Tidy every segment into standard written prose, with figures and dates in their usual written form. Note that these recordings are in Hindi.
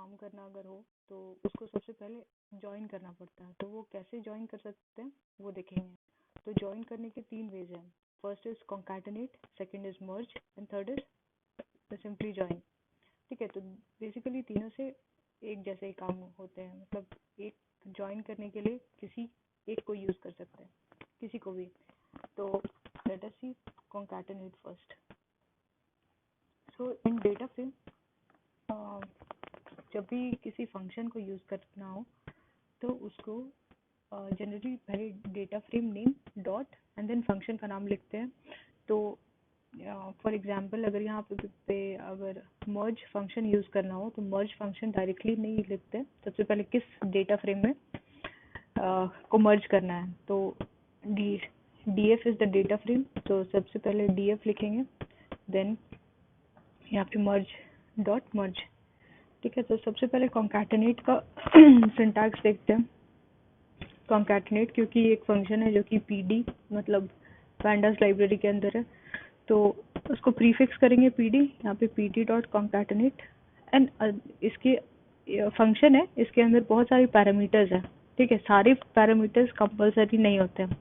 काम करना अगर हो तो उसको सबसे पहले ज्वाइन करना पड़ता है। तो वो कैसे ज्वाइन कर सकते हैं वो देखेंगे। तो ज्वाइन करने के 3 वेज हैं। First is concatenate, second is merge and third is simply join. ठीक है, तो बेसिकली तीनों से एक जैसे ही काम होते हैं, मतलब एक ज्वाइन करने के लिए किसी एक को यूज कर सकते हैं, किसी को भी। तो let us C concatenate first. So in data frame जब भी किसी फंक्शन को यूज करना हो तो उसको जनरली पहले data frame name dot and then function का नाम लिखते हैं। तो फॉर एग्जांपल अगर यहाँ पे अगर मर्ज फंक्शन यूज करना हो तो मर्ज फंक्शन डायरेक्टली नहीं लिखते, सबसे पहले किस डेटा फ्रेम में को मर्ज करना है। तो df is the data frame, तो सबसे पहले df लिखेंगे, देन यहाँ पे मर्ज डॉट मर्ज। ठीक है, तो सबसे पहले कॉन्कैटिनेट का सिंटैक्स देखते हैं। कॉन्कैटिनेट क्योंकि एक फंक्शन है जो कि pd मतलब पैंडास लाइब्रेरी के अंदर है, तो उसको प्रीफिक्स करेंगे pd, यहाँ पे pd डॉट कॉन्कैटिनेट एंड इसके फंक्शन है, इसके अंदर बहुत सारे पैरामीटर्स हैं। ठीक है, सारे पैरामीटर्स कंपलसरी नहीं होते हैं,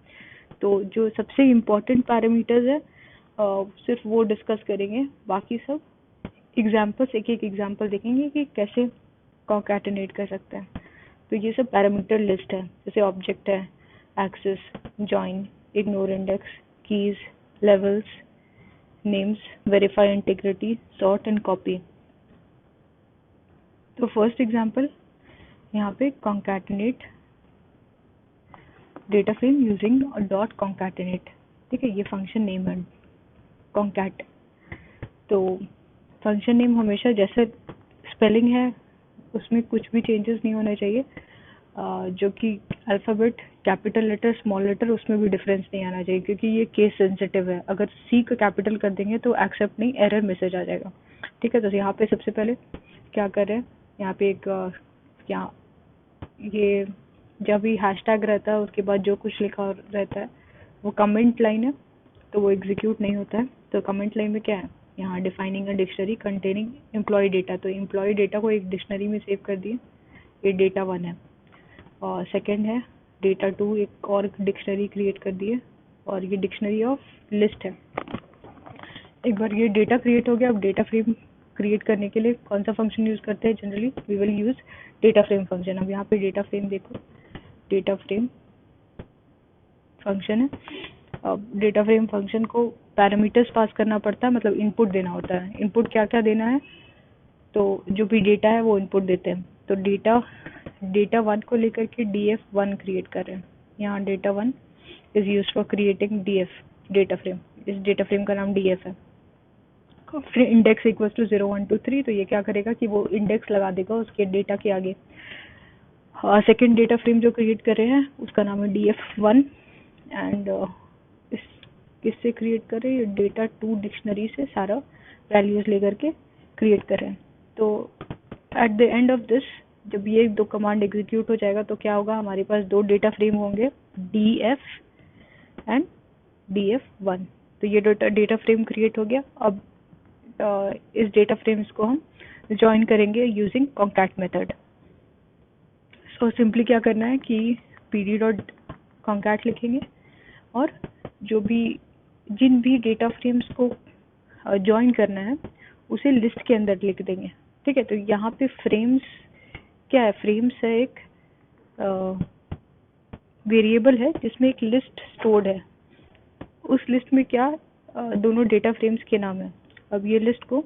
तो जो सबसे इम्पोर्टेंट पैरामीटर्स है सिर्फ वो डिस्कस करेंगे। बाकी सब एग्जाम्पल्स, एक एक एग्जाम्पल देखेंगे कि कैसे कॉन्कैटिनेट कर सकते हैं। तो ये सब पैरामीटर लिस्ट है, जैसे ऑब्जेक्ट है, axis, join, ignore index, keys, levels, names, verify integrity, sort and copy. तो फर्स्ट एग्जाम्पल यहाँ पे concatenate data frame using dot concatenate. ठीक है, ये फंक्शन नेम है कॉन्कैट। तो फंक्शन नेम हमेशा जैसे स्पेलिंग है उसमें कुछ भी चेंजेस नहीं होने चाहिए, जो कि alphabet capital letter small letter उसमें भी डिफरेंस नहीं आना चाहिए, क्योंकि ये केस सेंसिटिव है। अगर सी को कैपिटल कर देंगे तो एक्सेप्ट नहीं, एरर मैसेज आ जाएगा। ठीक है, तो यहाँ पे सबसे पहले क्या कर रहे हैं, यहाँ पे एक क्या ये जब भी हैशटैग रहता है उसके बाद जो कुछ लिखा रहता है वो कमेंट लाइन है, तो वो एग्जीक्यूट नहीं होता है। तो कमेंट लाइन में क्या है, यहाँ defining a dictionary containing employee data, तो एम्प्लॉय डेटा को एक डिक्शनरी में सेव कर दिए, ये डेटा 1 है। और सेकंड है डेटा 2, एक और डिक्शनरी क्रिएट कर दिए और ये डिक्शनरी ऑफ लिस्ट है। एक बार ये डेटा क्रिएट हो गया, अब डेटा फ्रेम क्रिएट करने के लिए कौन सा फंक्शन यूज करते हैं, generally we will use data frame function. अब यहाँ पे डेटा फ्रेम देखो, डेटा फ्रेम फंक्शन है। अब डेटा फ्रेम फंक्शन को पैरामीटर्स पास करना पड़ता है, मतलब इनपुट देना होता है। इनपुट क्या क्या देना है, तो जो भी डेटा है वो इनपुट देते हैं। तो डेटा 1 को लेकर के df1 क्रिएट कर रहे हैं। यहाँ data 1 is used for creating df data frame. इस डेटा फ्रेम का नाम df है। फिर इंडेक्स इक्वल्स टू 0 1 2 3, तो ये क्या करेगा कि वो इंडेक्स लगा देगा उसके डेटा के आगे। सेकेंड डेटा फ्रेम जो क्रिएट कर रहे हैं उसका नाम है df1 एंड इस किससे क्रिएट कर रहे हैं, डेटा 2 डिक्शनरी से सारा वैल्यूज लेकर के क्रिएट कर रहे हैं। तो at the end of this जब ये दो कमांड एग्जीक्यूट हो जाएगा तो क्या होगा, हमारे पास दो डेटा फ्रेम होंगे, df एंड df1। तो ये डेटा फ्रेम क्रिएट हो गया। अब इस डेटा फ्रेम्स को हम ज्वाइन करेंगे using concat method. So simply क्या करना है कि pd डॉट कॉन्कैट लिखेंगे और जो भी जिन भी डेटा फ्रेम्स को ज्वाइन करना है उसे लिस्ट के अंदर लिख देंगे। ठीक है, तो यहाँ पे फ्रेम्स क्या है, फ्रेम्स है एक वेरिएबल है जिसमें एक लिस्ट स्टोर्ड है। उस लिस्ट में क्या दोनों डेटा फ्रेम्स के नाम है। अब ये लिस्ट को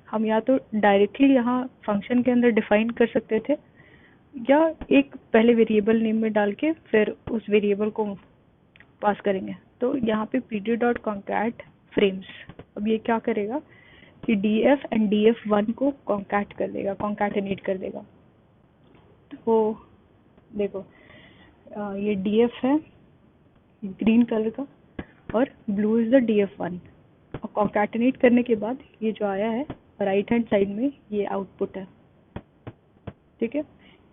हम या तो डायरेक्टली यहाँ फंक्शन के अंदर डिफाइन कर सकते थे या एक पहले वेरिएबल नेम में डाल के फिर उस वेरिएबल को पास करेंगे। तो यहाँ पे pd डॉट कॉन्कैट फ्रेम्स, अब ये क्या करेगा कि df एंड df1 को कॉन्कैट कर देगा, कॉन्कैटिनेट कर देगा। तो देखो ये df है ग्रीन कलर का और ब्लू इज द df1। और कॉन्कैटिनेट करने के बाद ये जो आया है राइट हैंड साइड में ये आउटपुट है। ठीक है,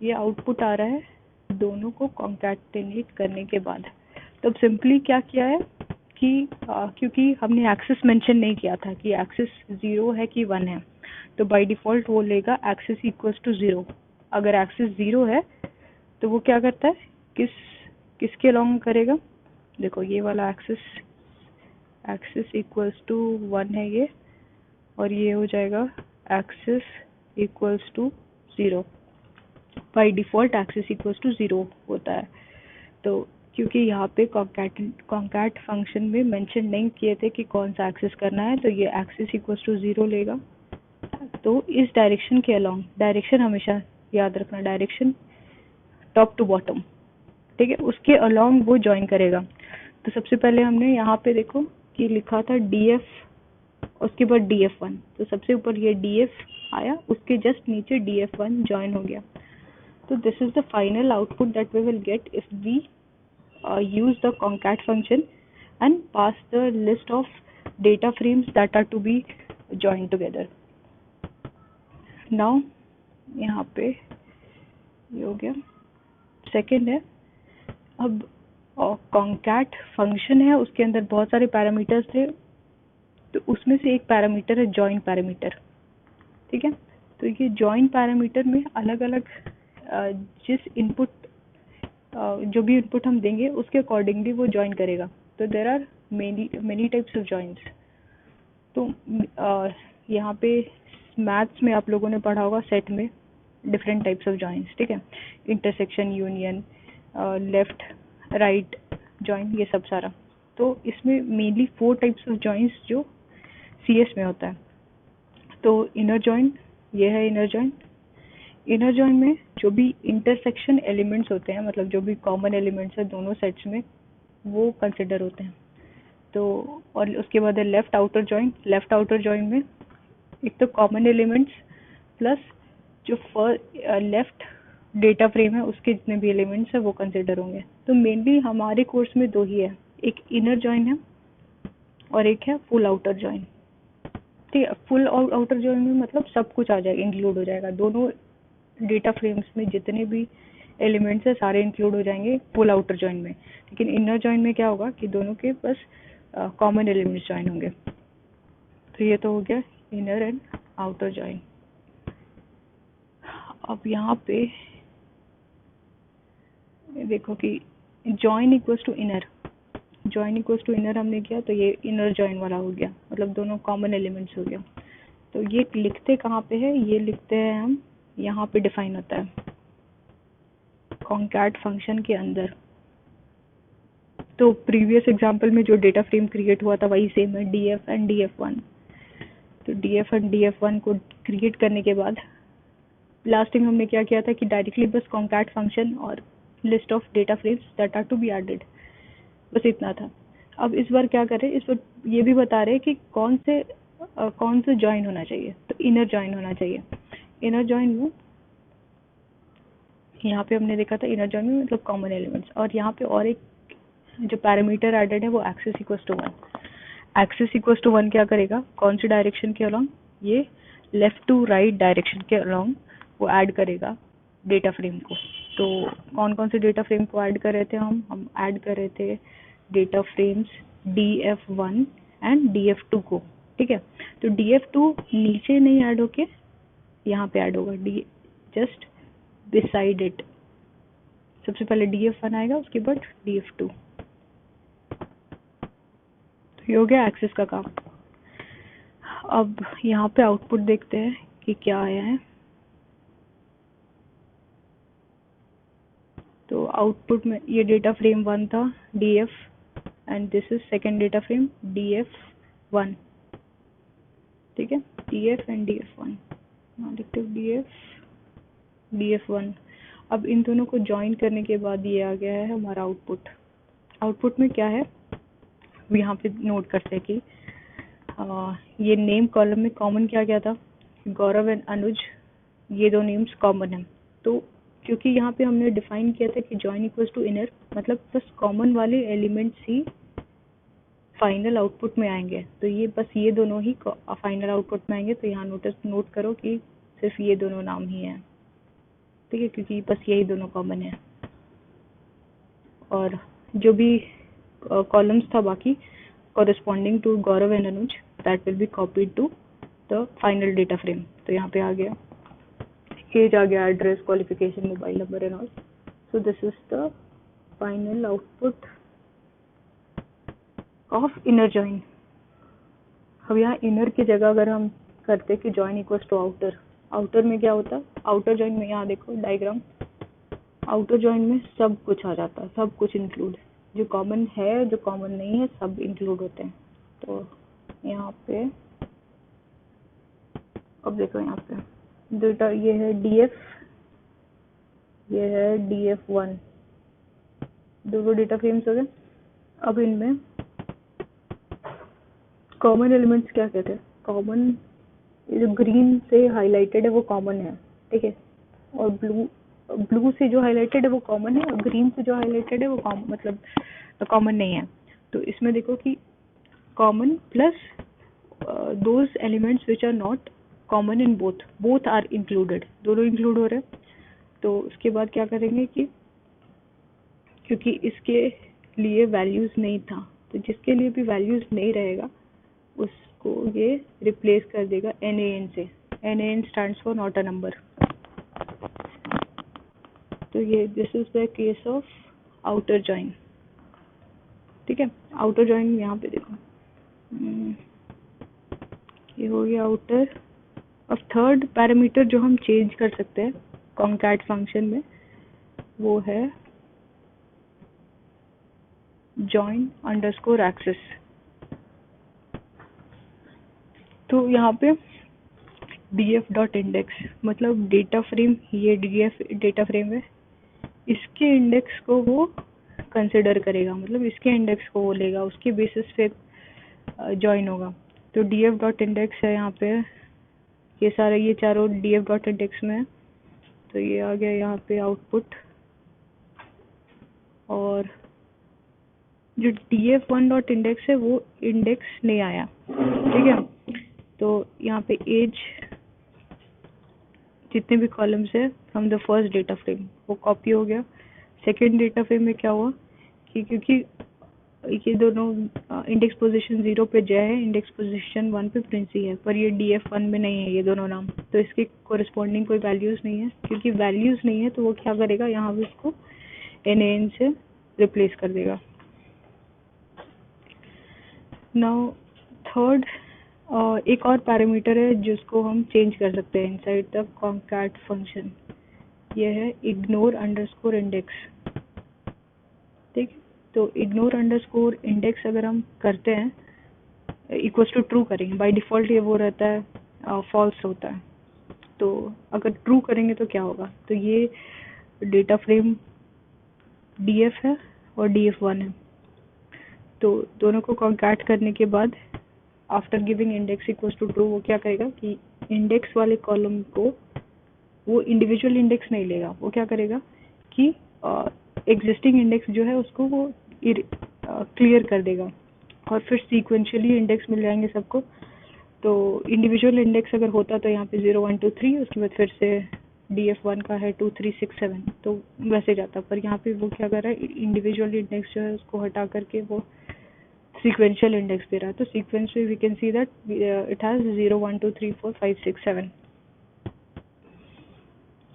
ये आउटपुट आ रहा है दोनों को कॉन्कैटिनेट करने के बाद। तो अब सिंपली क्या किया है कि क्योंकि हमने एक्सेस मेंशन नहीं किया था कि एक्सेस 0 है कि 1 है, तो बाय डिफ़ॉल्ट वो लेगा एक्सेस इक्वल्स टू 0। अगर एक्सेस 0 है तो वो क्या करता है, किसके अलॉन्ग करेगा, देखो ये वाला एक्सेस इक्वल्स टू 1 है ये, और ये हो जाएगा axis equals to 0। By default axis equals to 0 होता है। तो क्योंकि यहाँ पे कॉन्कैट फंक्शन में मेंशन नहीं किए थे कि कौन सा एक्सेस करना है, तो ये एक्सेस इक्वल्स टू 0 लेगा। तो इस डायरेक्शन के अलॉन्ग, डायरेक्शन हमेशा याद रखना, डायरेक्शन टॉप टू बॉटम, ठीक है, उसके अलॉन्ग वो ज्वाइन करेगा। तो सबसे पहले हमने यहाँ पे देखो कि लिखा था df, उसके बाद df1, तो सबसे ऊपर ये df आया, उसके जस्ट नीचे df1 ज्वाइन हो गया। तो this is the final output that we will get if we use the concat function and pass the list of data frames that are to be joined together. Now यहाँ पे ये हो गया। सेकेंड है, अब concat फंक्शन है, उसके अंदर बहुत सारे पैरामीटर्स थे, तो उसमें से एक पैरामीटर है जॉइन पैरामीटर, ठीक है। तो ये जॉइन पैरामीटर में अलग अलग जिस इनपुट जो भी इनपुट हम देंगे उसके अकॉर्डिंगली वो ज्वाइन करेगा। तो there are many types of joins. तो यहाँ पे मैथ्स में आप लोगों ने पढ़ा होगा सेट में डिफरेंट टाइप्स ऑफ जॉइंस, ठीक है, intersection, union, left right join, ये सब सारा। तो इसमें मेनली 4 टाइप्स ऑफ जॉइंस जो सीएस में होता है। तो इनर जॉइन, ये है इनर जॉइन। इनर जॉइन में जो भी इंटरसेक्शन एलिमेंट्स होते हैं, मतलब जो भी कॉमन एलिमेंट्स है दोनों सेट्स में, वो कंसिडर होते हैं। तो और उसके बाद है left outer join. Left outer join में एक तो कॉमन एलिमेंट्स प्लस जो लेफ्ट डेटा फ्रेम है उसके जितने भी एलिमेंट्स है वो कंसिडर होंगे। तो मेनली हमारे कोर्स में 2 ही है, एक इनर जॉइन है और एक है फुल आउटर जॉइन, ठीक है। फुल आउटर जॉइन में मतलब सब कुछ आ जाएगा, इंक्लूड हो जाएगा, दोनों डेटा फ्रेम्स में जितने भी एलिमेंट्स है सारे इंक्लूड हो जाएंगे फुल आउटर जॉइन में। लेकिन इनर जॉइन में क्या होगा कि दोनों के बस कॉमन एलिमेंट्स जॉइन होंगे। तो ये तो हो गया इनर एंड आउटर जॉइन। अब यहाँ पे देखो कि join equals to inner, join equals to inner हमने किया, तो ये इनर जॉइन वाला हो गया, मतलब दोनों कॉमन एलिमेंट्स हो गया। तो ये लिखते कहाँ पे है, ये लिखते हैं हम यहाँ पे, डिफाइन होता है कॉन्कैट फंक्शन के अंदर। तो प्रीवियस एग्जांपल में जो डेटा फ्रेम क्रिएट हुआ था वही सेम है, df एंड df1। तो df एंड df1 को क्रिएट करने के बाद लास्ट टाइम हमने क्या किया था कि डायरेक्टली बस कॉन्कैट फंक्शन और list of data frames that are to be added, बस इतना था। अब इस बार क्या करें, इस बार ये भी बता रहे हैं कि कौन से ज्वाइन होना चाहिए। तो इनर ज्वाइन होना चाहिए। इनर ज्वाइन में यहाँ पे हमने देखा था इनर ज्वाइन में मतलब कॉमन एलिमेंट्स, और यहाँ पे और एक जो पैरामीटर एडेड है वो axis equals to 1। Axis equals to 1 क्या करेगा, कौन सी डायरेक्शन के अलॉन्ग, ये लेफ्ट टू राइट डायरेक्शन के अलॉन्ग वो ऐड करेगा डेटा फ्रेम को। तो कौन कौन से डेटा फ्रेम को ऐड कर रहे थे हम ऐड कर रहे थे data frames df1 and df2 को, ठीक है। तो df2 नीचे नहीं ऐड होके यहाँ पे ऐड होगा, जस्ट बिसाइड इट। सबसे पहले df1 आएगा, उसके बाद df2। तो ये हो गया एक्सेस का काम। अब यहाँ पे आउटपुट देखते हैं कि क्या आया है। तो आउटपुट में ये डेटा फ्रेम 1 था df and this is second data frame df1, ठीक है, df एंड df1, लिखते df1। अब इन दोनों को ज्वाइन करने के बाद ये आ गया है हमारा आउटपुट। आउटपुट में क्या है यहाँ पे नोट करते हैं कि ये नेम कॉलम में कॉमन क्या था, गौरव एंड अनुज, ये 2 नेम्स कॉमन हैं। तो क्योंकि यहाँ पे हमने डिफाइन किया था कि जॉइन इक्वल्स टू इनर, मतलब बस कॉमन वाले एलिमेंट्स ही फाइनल आउटपुट में आएंगे, तो ये बस ये दोनों ही फाइनल आउटपुट में आएंगे। तो यहाँ नोट करो कि सिर्फ ये दोनों नाम ही हैं, ठीक है, क्योंकि बस यही दोनों कॉमन है। और जो भी कॉलम्स था बाकी corresponding to Gaurav and Anuj, that will be copied to the final data frame. तो यहाँ पे आ गया एज, आ गया address, qualification, mobile number and all. So this is the final output of inner join. अब यहाँ इनर की जगह अगर हम करते कि join equals to outer, outer में क्या होता है, आउटर जॉइन में यहाँ देखो डायग्राम, आउटर जॉइन में सब कुछ आ जाता है, सब कुछ इंक्लूड, जो कॉमन है जो कॉमन नहीं है सब इंक्लूड होते हैं। तो यहाँ पे अब देखो यहाँ पे डेटा, ये है DF, ये है DF1, दोनों डेटा फ्रेम्स हो गए। अब इनमें कॉमन एलिमेंट्स क्या कहते हैं, कॉमन जो ग्रीन से हाईलाइटेड है वो कॉमन है, ठीक है, और ब्लू से जो हाईलाइटेड है वो कॉमन है, और ग्रीन से जो हाईलाइटेड है वो मतलब कॉमन नहीं है। तो इसमें देखो कि common plus those elements which are not common in both are included, दोनों इंक्लूड हो रहे हैं। तो उसके बाद क्या करेंगे कि क्योंकि इसके लिए वैल्यूज नहीं था, तो जिसके लिए भी वैल्यूज नहीं रहेगा उसको ये रिप्लेस कर देगा NaN से। NaN stands for not a number. तो ये this is the case of outer join, ठीक है। आउटर जॉइन यहाँ पे देखो, ये हो गया आउटर। अब थर्ड पैरामीटर जो हम चेंज कर सकते हैं कॉन्कैट फंक्शन में वो है join अंडरस्कोर एक्सेस। तो यहाँ पे df डॉट इंडेक्स मतलब डेटा फ्रेम, ये df डेटा फ्रेम है, इसके इंडेक्स को वो कंसिडर करेगा, मतलब इसके इंडेक्स को वो लेगा, उसके बेसिस पे ज्वाइन होगा। तो df डॉट इंडेक्स है यहाँ पे, ये सारे ये चारों df डॉट इंडेक्स में है। तो ये आ गया यहाँ पे आउटपुट, और जो df1 डॉट इंडेक्स है वो इंडेक्स नहीं आया, ठीक है। तो यहाँ पे एज जितने भी कॉलम्स है from the first data frame वो कॉपी हो गया। सेकेंड डेटा फ्रेम में क्या हुआ कि क्योंकि ये दोनों इंडेक्स पोजीशन 0 पे जय है, इंडेक्स पोजीशन 1 पे प्रिंसी है, पर ये df1 में नहीं है ये दोनों नाम, तो इसके कोरिस्पॉन्डिंग कोई वैल्यूज नहीं है। क्योंकि वैल्यूज नहीं है तो वो क्या करेगा, यहाँ पे इसको NaN से रिप्लेस कर देगा। नाउ थर्ड एक और पैरामीटर है जिसको हम चेंज कर सकते हैं इनसाइड द कॉन्कैट फंक्शन, ये है इग्नोर अंडरस्कोर इंडेक्स, ठीक है। तो इग्नोर अंडरस्कोर इंडेक्स अगर हम करते हैं इक्वल्स टू ट्रू करेंगे, बाय डिफॉल्ट ये वो रहता है फॉल्स होता है। तो अगर ट्रू करेंगे तो क्या होगा, तो ये डेटा फ्रेम DF है और DF1 है, तो दोनों को कॉन्कैट करने के बाद after giving index equals to true वो क्या करेगा कि इंडेक्स वाले कॉलम को वो इंडिविजुअल इंडेक्स नहीं लेगा, वो क्या करेगा कि एग्जिस्टिंग इंडेक्स जो है उसको वो क्लियर कर देगा, और फिर सीक्वेंशियली इंडेक्स मिल जाएंगे सबको। तो इंडिविजुअल इंडेक्स अगर होता तो यहाँ पे 0 1 2 3, उसके बाद फिर से DF1 का है 2 3 6 7, तो वैसे जाता। पर यहाँ पे वो क्या कर रहा है, इंडिविजुअल इंडेक्स जो है उसको हटा करके वो सीक्वेंशियल इंडेक्स दे रहा है। तो सीक्वेंस में we can see that it has 0 1 2 3 4 5 6 7।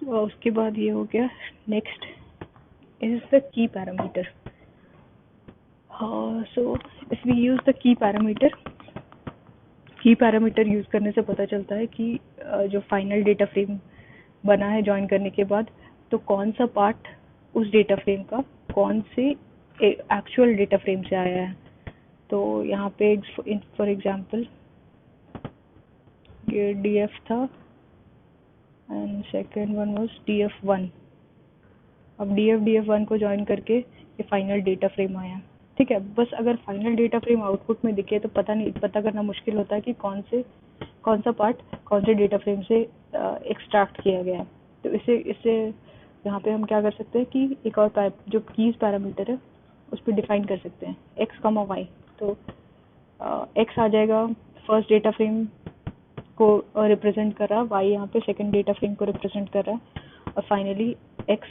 और उसके बाद ये हो गया, next is the key parameter. So if we use the key parameter use करने से पता चलता है कि जो फाइनल डेटा फ्रेम बना है ज्वाइन करने के बाद, तो कौन सा पार्ट उस डेटा फ्रेम का कौन से एक्चुअल डेटा फ्रेम से आया है। तो यहाँ पे फॉर एग्जांपल ये DF था and second one was DF1। अब DF1 को ज्वाइन करके ये फाइनल डेटा फ्रेम आया, ठीक है। बस अगर फाइनल डेटा फ्रेम आउटपुट में दिखे तो पता करना मुश्किल होता है कि कौन सा पार्ट कौन से डेटा फ्रेम से एक्सट्रैक्ट किया गया है। तो इससे यहाँ पे हम क्या कर सकते हैं कि एक और जो कीज पैरामीटर है उस पर डिफाइन कर सकते हैं x, y। तो x आ जाएगा फर्स्ट डेटा फ्रेम को रिप्रेजेंट कर रहा है, y यहाँ पे सेकंड डेटा फ्रेम को रिप्रेजेंट कर रहा है, और फाइनली x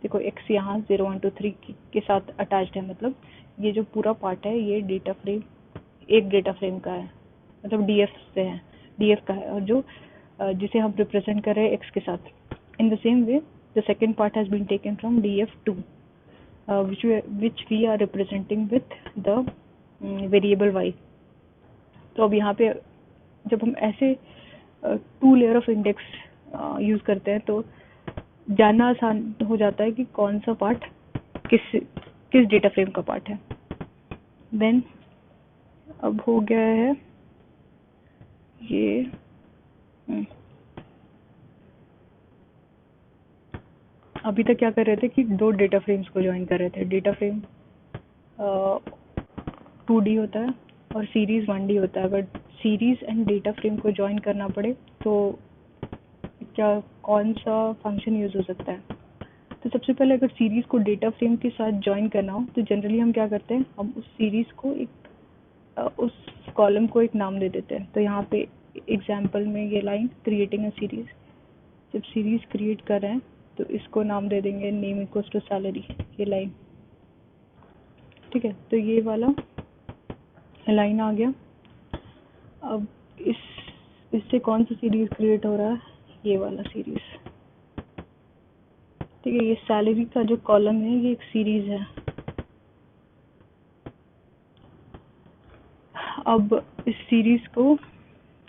देखो x यहाँ 0 1 2 3 के साथ अटैच्ड है, मतलब ये जो पूरा पार्ट है ये एक डेटा फ्रेम का है, मतलब डीएफ से है, डीएफ का है, और जो जिसे हम रिप्रेजेंट कर रहे हैं एक्स के साथ. In the same way the second part has been taken from DF two which we are representing with the variable y. तो अब यहाँ पे जब हम ऐसे 2 लेयर ऑफ इंडेक्स यूज करते हैं तो जानना आसान हो जाता है कि कौन सा पार्ट किस डेटा फ्रेम का पार्ट है. देन अब हो गया है ये अभी तक क्या कर रहे थे कि 2 डेटा फ्रेम्स को ज्वाइन कर रहे थे. डेटा फ्रेम 2D होता है और सीरीज 1D होता है. अगर सीरीज एंड डेटा फ्रेम को ज्वाइन करना पड़े तो क्या कौन सा फंक्शन यूज हो सकता है. तो सबसे पहले अगर सीरीज को डेटा फ्रेम के साथ ज्वाइन करना हो तो जनरली हम क्या करते हैं, हम उस सीरीज को उस कॉलम को एक नाम दे देते हैं. तो यहाँ पे एग्जाम्पल में ये लाइन क्रिएटिंग अ सीरीज, जब सीरीज क्रिएट कर रहे हैं तो इसको नाम दे देंगे नेम इक्वल्स टू सैलरी, ये लाइन. ठीक है, तो ये वाला लाइन आ गया. अब इससे कौन सा सीरीज क्रिएट हो रहा है, ये वाला सीरीज. ठीक है, ये सैलरी का जो कॉलम है ये एक सीरीज है. अब इस सीरीज को,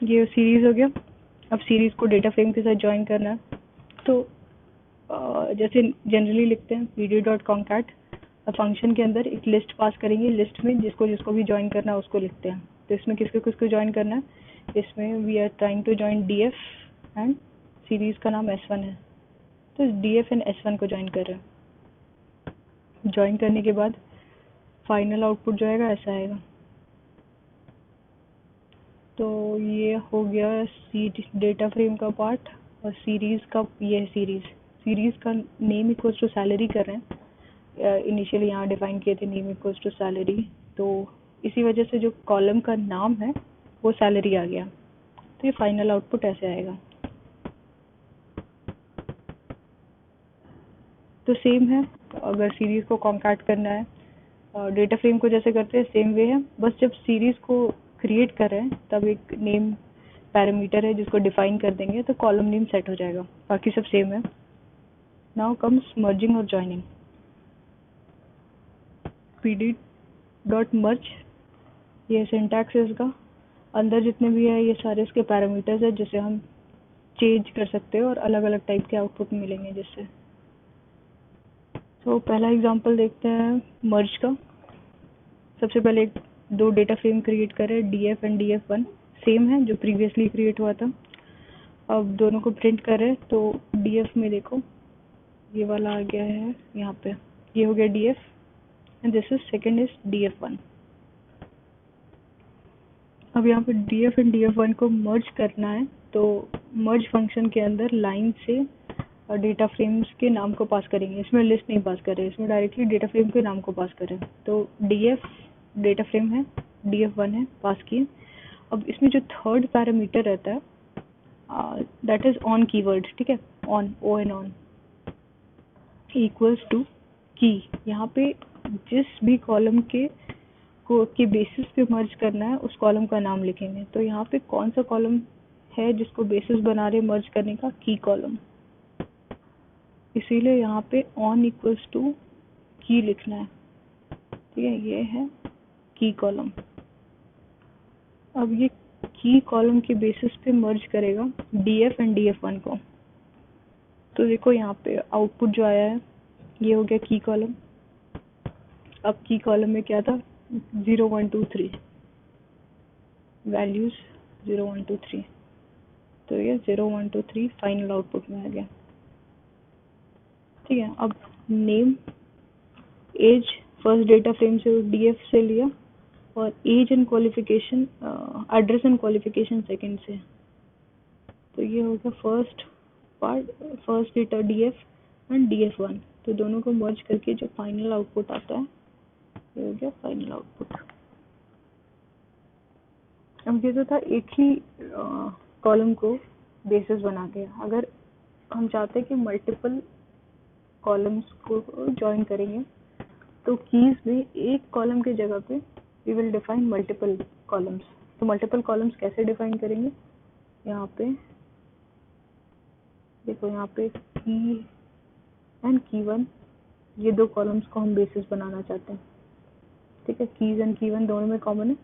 ये सीरीज हो गया. अब सीरीज को डेटा फ्रेम के साथ ज्वाइन करना है तो जैसे जनरली लिखते हैं pd.concat, फंक्शन के अंदर एक लिस्ट पास करेंगे. लिस्ट में जिसको भी ज्वाइन करना है उसको लिखते हैं. तो इसमें किसको ज्वाइन करना है, इसमें we are trying to join DF and series का नाम S1 है. तो डीएफ एंड S1 को ज्वाइन कर रहे हैं. ज्वाइन करने के बाद फाइनल आउटपुट जो आएगा ऐसा आएगा. तो ये हो गया डेटा फ्रेम का पार्ट. और सीरीज का, ये सीरीज का नेम इक्वल्स टू सैलरी कर रहे हैं. इनिशियली यहाँ डिफाइन किए थे नेम इक्वल्स टू सैलरी, तो इसी वजह से जो कॉलम का नाम है वो सैलरी आ गया. तो ये फाइनल आउटपुट ऐसे आएगा. तो सेम है, अगर सीरीज को कॉन्कैट करना है डेटा फ्रेम को जैसे करते हैं सेम वे है. बस जब सीरीज को क्रिएट कर रहे हैं तब एक नेम पैरामीटर है जिसको डिफाइन कर देंगे तो कॉलम नेम सेट हो जाएगा. बाकी सब सेम है. नाउ कम्स मर्जिंग और जॉइनिंग. pd.merge, ये सिंटैक्स है इसका. अंदर जितने भी है ये सारे इसके पैरामीटर्स है जिसे हम चेंज कर सकते हैं और अलग अलग टाइप के आउटपुट मिलेंगे जिससे. तो पहला एग्जांपल देखते हैं मर्ज का. सबसे पहले 2 डेटा फ्रेम क्रिएट करें, df एंड df1 सेम है जो प्रीवियसली क्रिएट हुआ था. अब दोनों को प्रिंट करें तो df में देखो ये वाला आ गया है यहाँ पे, ये हो गया df and this is second is df1. अब यहाँ पे df एंड df1 को मर्ज करना है तो मर्ज फंक्शन के अंदर लाइन से डेटा फ्रेम्स के नाम को पास करेंगे. इसमें लिस्ट नहीं पास करें, इसमें डायरेक्टली डेटा फ्रेम के नाम को पास करें. तो df डेटा फ्रेम है, df1 है, पास किए. अब इसमें जो थर्ड पैरामीटर रहता है दैट इज ऑन कीवर्ड. ठीक है, ऑन, on इक्वल्स टू की. यहाँ पे जिस भी कॉलम के बेसिस पे मर्ज करना है उस कॉलम का नाम लिखेंगे. तो यहाँ पे कौन सा कॉलम है जिसको बेसिस बना रहे मर्ज करने का, की कॉलम. इसीलिए यहाँ पे ऑन इक्वल्स टू की लिखना है. ठीक है, ये है की कॉलम. अब ये की कॉलम के बेसिस पे मर्ज करेगा df एंड df1 को. तो देखो यहाँ पे आउटपुट जो आया है ये हो गया की कॉलम. अब की कॉलम में क्या था, 0 1 2 3 वैल्यूज 0 1 2 3. तो ये 0 1 2 3 फाइनल आउटपुट में आ गया. ठीक है, अब name age first data frame से डीएफ से लिया और age and qualification, address and qualification second से. तो ये हो गया first part, first data DF and DF one. तो दोनों को मर्ज करके जो फाइनल आउटपुट आता है ये हो गया फाइनल आउटपुट. अब ये तो था एक ही कॉलम को बेसिस बना के. अगर हम चाहते हैं कि मल्टीपल कॉलम्स को ज्वाइन करेंगे तो कीज में एक कॉलम के जगह पे we will define multiple columns. तो मल्टीपल कॉलम्स कैसे डिफाइन करेंगे, यहाँ पे देखो, यहाँ पे की एंड की वन, ये दो कॉलम्स को हम बेसिस बनाना चाहते हैं, ठीक है। कीज एंड की वन दोनों में कॉमन है,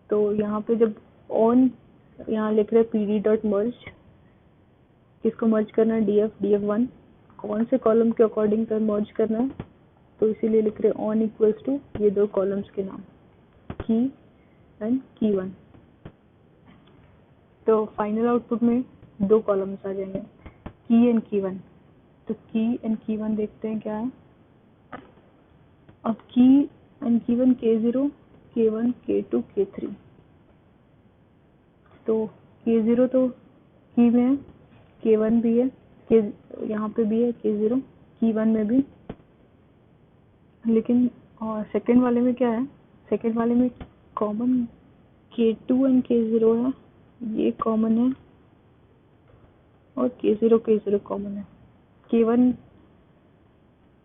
तो यहाँ पे जब ऑन यहाँ लिख रहे पी डी डॉट मर्ज, किसको मर्ज करना है, डी एफ वन, कौन से कॉलम के अकॉर्डिंग कर मर्ज करना है, तो इसीलिए लिख रहे ऑन इक्वल्स टू ये दो कॉलम्स के नाम, की एंड की वन। तो फाइनल आउटपुट में दो कॉलम्स आ जाएंगे, की एंड की वन। तो की एंड की वन देखते हैं क्या है। अब की एंड की one K0, K1, K2, K3। तो K0 तो की में है, K1 भी है, यहाँ पे भी है K0, K1 में भी। लेकिन सेकेंड वाले में क्या है, सेकेंड वाले में कॉमन K2 एंड K0 है, ये कॉमन है, और K0 कॉमन है। K1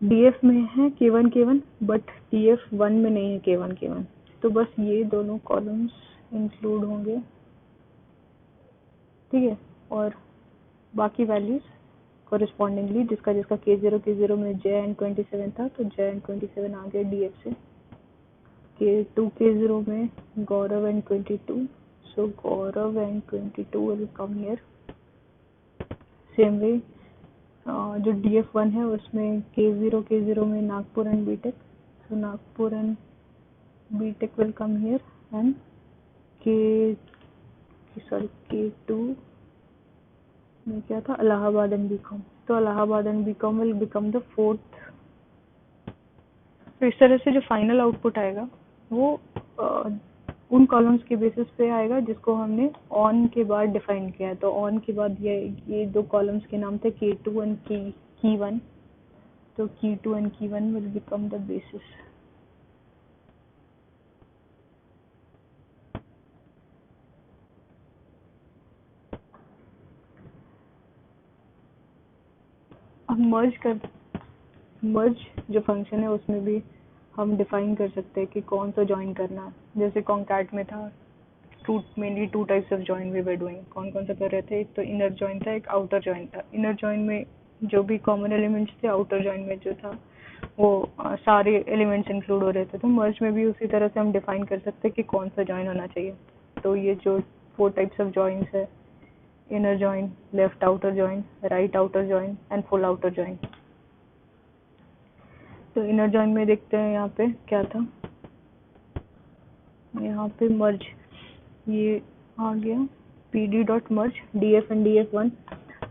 DF में है, K1 बट DF1 में नहीं है, K1। तो बस ये दोनों कॉलम्स इंक्लूड होंगे, ठीक है। और बाकी वैल्यूज कोरिस्पॉन्डिंगली जिसका K0 में JN27 था, तो JN27 आ गया DF से। K0 में Gaurav N22, so Gaurav N22 will come here। Same way जो DF1 है उसमें K0 में Nagpur and BTech, so Nagpur and BTech will come here, and K2 में क्या था, इलाहाबाद एंड बीकॉम, तो Allahabad and BCom will become the fourth. तो इस तरह से जो फाइनल आउटपुट आएगा वो उन कॉलम्स के बेसिस पे आएगा जिसको हमने ऑन के बाद डिफाइन किया है। तो ऑन के बाद ये दो कॉलम्स के नाम थे K2 एंड की1, तो K2 and key one will become the basis. अब मर्ज जो फंक्शन है उसमें भी हम डिफाइन कर सकते हैं कि कौन सा ज्वाइन करना है। जैसे कॉन्कैट में था, mainly two types of join we were doing. कौन कौन सा कर रहे थे, एक तो इनर ज्वाइन था, एक आउटर ज्वाइन था। इनर ज्वाइन में जो भी कॉमन एलिमेंट्स थे, आउटर ज्वाइन में जो था वो सारे एलिमेंट्स इंक्लूड हो रहे थे। तो मर्ज में भी उसी तरह से हम डिफाइन कर सकते हैं कि कौन सा ज्वाइन होना चाहिए। तो ये जो 4 टाइप्स ऑफ ज्वाइंस है, inner join, left outer join, right outer join and full outer join. तो इनर ज्वाइन में देखते हैं यहाँ पे क्या था, यहाँ पे मर्ज ये आ गया pd dot merge df and df1।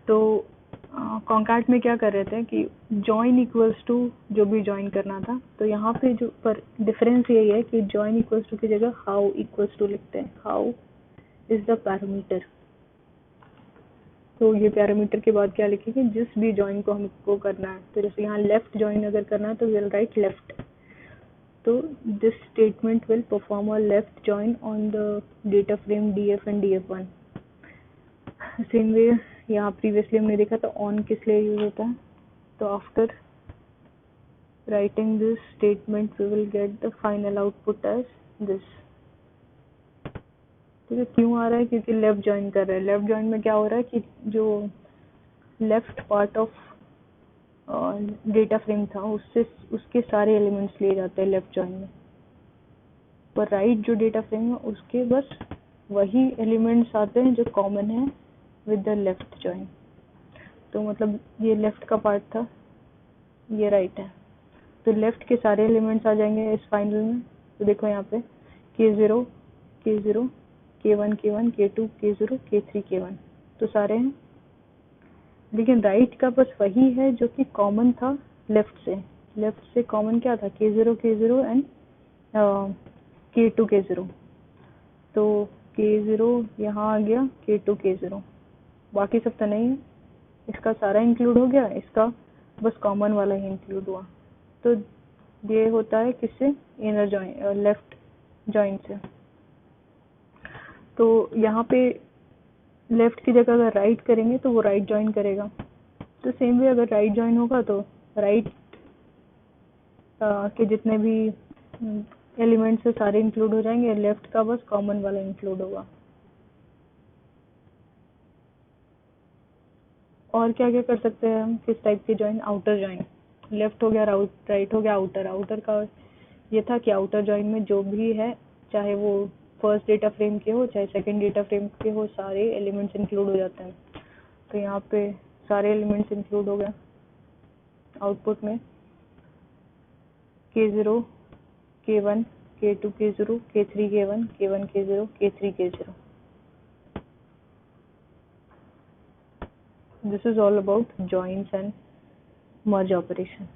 तो कॉन्कैट में क्या कर रहे थे कि जॉइन इक्वल्स टू जो भी ज्वाइन करना था, तो यहाँ पे जो पर डिफरेंस यही है कि जॉइन इक्वल्स टू की जगह हाउ इक्वल्स टू लिखते हैं। हाउ इज द पैरामीटर, तो ये पैरामीटर के बाद क्या लिखेंगे, जिस भी ज्वाइन को हमको करना है। तो जैसे यहाँ लेफ्ट ज्वाइन अगर करना है तो विल राइट लेफ्ट, तो this statement will perform a left join on the data frame df and df1। Same way यहाँ प्रीवियसली हमने देखा था ऑन किस लिए यूज होता है, तो after writing this statement we will get the final output as this. ठीक है, क्यों आ रहा है, क्योंकि लेफ्ट ज्वाइन कर रहे हैं। लेफ्ट ज्वाइन में क्या हो रहा है कि जो left part of data frame था उसके सारे एलिमेंट्स लिए जाते हैं लेफ्ट ज्वाइन में, पर राइट जो डेटा फ्रेम है उसके बस वही एलिमेंट्स आते हैं जो कॉमन है विद द लेफ्ट ज्वाइन। तो मतलब ये लेफ्ट का पार्ट था, ये राइट है, तो लेफ्ट के सारे एलिमेंट्स आ जाएंगे इस फाइनल में। तो देखो यहाँ पे K0, K1, K2, K0, K3, K1, तो सारे हैं। लेकिन राइट का बस वही है जो कि कॉमन था लेफ्ट से कॉमन क्या था, K0 एंड K2 K0। तो K0 यहाँ आ गया, K2 K0, बाकी सब तो नहीं है, इसका सारा इंक्लूड हो गया, इसका बस कॉमन वाला ही इंक्लूड हुआ। तो ये होता है किससे, इनर ज्वाइन, लेफ्ट ज्वाइन से। तो यहाँ पे लेफ्ट की जगह अगर राइट करेंगे तो वो राइट ज्वाइन करेगा। तो सेम वे अगर राइट ज्वाइन होगा तो राइट के जितने भी एलिमेंट से सारे इंक्लूड हो जाएंगे, लेफ्ट का बस कॉमन वाला इंक्लूड होगा। और क्या क्या कर सकते हैं हम, किस टाइप की जॉइन? Outer join. लेफ्ट हो गया, राइट हो गया, आउटर। आउटर का ये था कि आउटर जॉइन में जो भी है, चाहे वो फर्स्ट डेटा फ्रेम के हो चाहे सेकंड डेटा फ्रेम के हो, सारे एलिमेंट्स इंक्लूड हो जाते हैं। तो यहाँ पे सारे एलिमेंट्स इंक्लूड हो गए आउटपुट में। K0, K1, K2, K0, K3, K1, K1, K0, K3, K0. This is all about joins and merge operation.